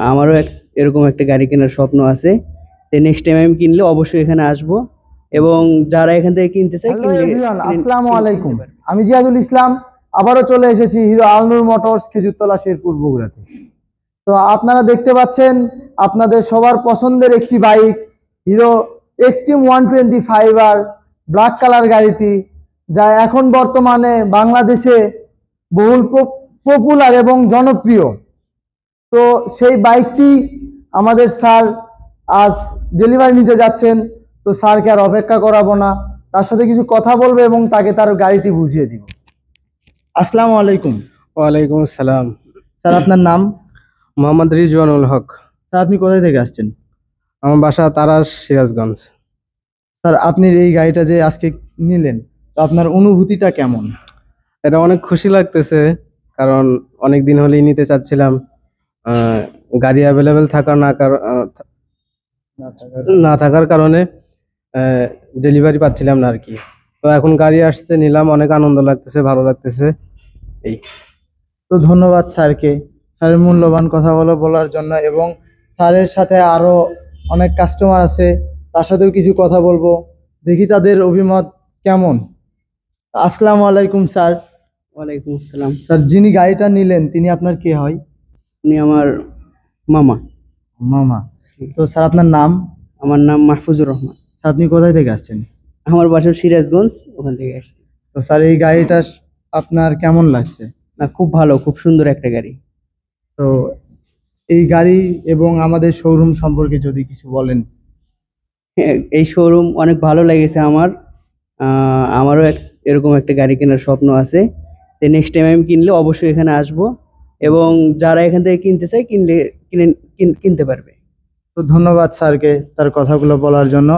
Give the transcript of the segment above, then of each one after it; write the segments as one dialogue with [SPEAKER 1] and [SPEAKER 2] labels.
[SPEAKER 1] আমারও এরকম একটা গাড়ি কেনার স্বপ্ন আছে। তো নেক্সট টাইম আমি কিনলে অবশ্যই এখানে আসব, এবং যারা এখান থেকে কিনতে চায়
[SPEAKER 2] হ্যালো
[SPEAKER 1] কিনলে
[SPEAKER 2] এভরিওয়ান,
[SPEAKER 1] কিনে
[SPEAKER 2] আসসালামু
[SPEAKER 1] কিনতে
[SPEAKER 2] আলাইকুম।
[SPEAKER 1] পারবে।
[SPEAKER 2] আমি জিয়াদুল ইসলাম, আবারও চলে এসেছি হিরো আলনুর মোটরস খেজুরতলা শেরপুর বগুড়াতে। তো আপনারা দেখতে পাচ্ছেন আপনাদের সবার পছন্দের একটি bike, Hero Xtreme 125R black colour গাড়িটি, যা এখন বর্তমানে বাংলাদেশে বহুল পপুলার এবং জনপ্রিয়। তো সেই বাইকটি আমাদের স্যার আজ ডেলিভারি নিতে যাচ্ছেন। তো স্যারকে আর অপেক্ষা করাবো না, তার সাথে কিছু কথা বলবো এবং তাকে তার গাড়িটি বুঝিয়ে দিব। আসসালামু আলাইকুম।
[SPEAKER 3] ওয়ালাইকুম আসসালাম।
[SPEAKER 2] স্যার, আপনার নাম?
[SPEAKER 3] মোহাম্মদ রিজওয়ানুল হক।
[SPEAKER 2] স্যার, আপনি কোথায় থেকে আসছেন?
[SPEAKER 3] আমার বাসা তারাস, সিরাজগঞ্জ।
[SPEAKER 2] স্যার, আপনি এই গাড়িটা যে আজকে নিলেন, তো আপনার অনুভূতিটা কেমন?
[SPEAKER 3] এটা অনেক খুশি লাগতেছে, কারণ অনেক দিন হলেই নিতে চাচ্ছিলাম। গাড়ি অ্যাভেলেবেল না থাকার কারণে ডেলিভারি পাচ্ছিলাম না আর কি। তো এখন গাড়ি আসছে, নিলাম, অনেক আনন্দ লাগতেছে, ভালো লাগতেছে এই।
[SPEAKER 2] তো ধন্যবাদ স্যারকে, স্যারের মূল্যবান কথা বলার জন্য। এবং স্যারের সাথে আরো অনেক কাস্টমার আছে, তার সাথেও কিছু কথা বলবো, দেখি তাদের অভিমত কেমন। আসসালামু আলাইকুম স্যার।
[SPEAKER 1] ওয়ালাইকুম আসসালাম।
[SPEAKER 2] স্যার, যিনি গাড়িটা নিলেন তিনি আপনার কে হয়?
[SPEAKER 1] উনি আমার মামা।
[SPEAKER 2] মামা। তো স্যার, আপনার নাম?
[SPEAKER 1] আমার নাম মাহফুজুর রহমান।
[SPEAKER 2] স্যার, আপনি কোথায় থেকে আসছেন?
[SPEAKER 1] আমার বাসা সিরাজগঞ্জ, ওখান থেকে আসছি।
[SPEAKER 2] তো স্যার, এই গাড়িটা আপনার কেমন লাগছে?
[SPEAKER 1] না, খুব ভালো, খুব সুন্দর একটা গাড়ি।
[SPEAKER 2] তো এই গাড়ি এবং আমাদের শোরুম সম্পর্কে যদি কিছু বলেন।
[SPEAKER 1] হ্যাঁ, এই শোরুম অনেক ভালো লেগেছে আমার। আমারও এরকম একটা গাড়ি কেনার স্বপ্ন আছে। তো নেক্সট টাইম আমি কিনলে অবশ্যই এখানে আসব, এবং যারা এখান থেকে কিনতে চায় কিনতে পারবে।
[SPEAKER 2] তো ধন্যবাদ স্যারকে তার কথাগুলো বলার জন্য।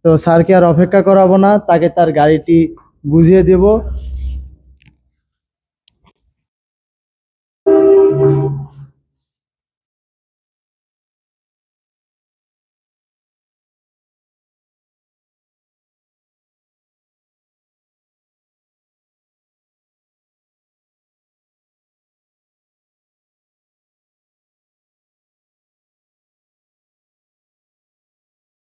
[SPEAKER 2] তো স্যারকে আর অপেক্ষা করাবো না, তাকে তার গাড়িটি বুঝিয়ে দেব।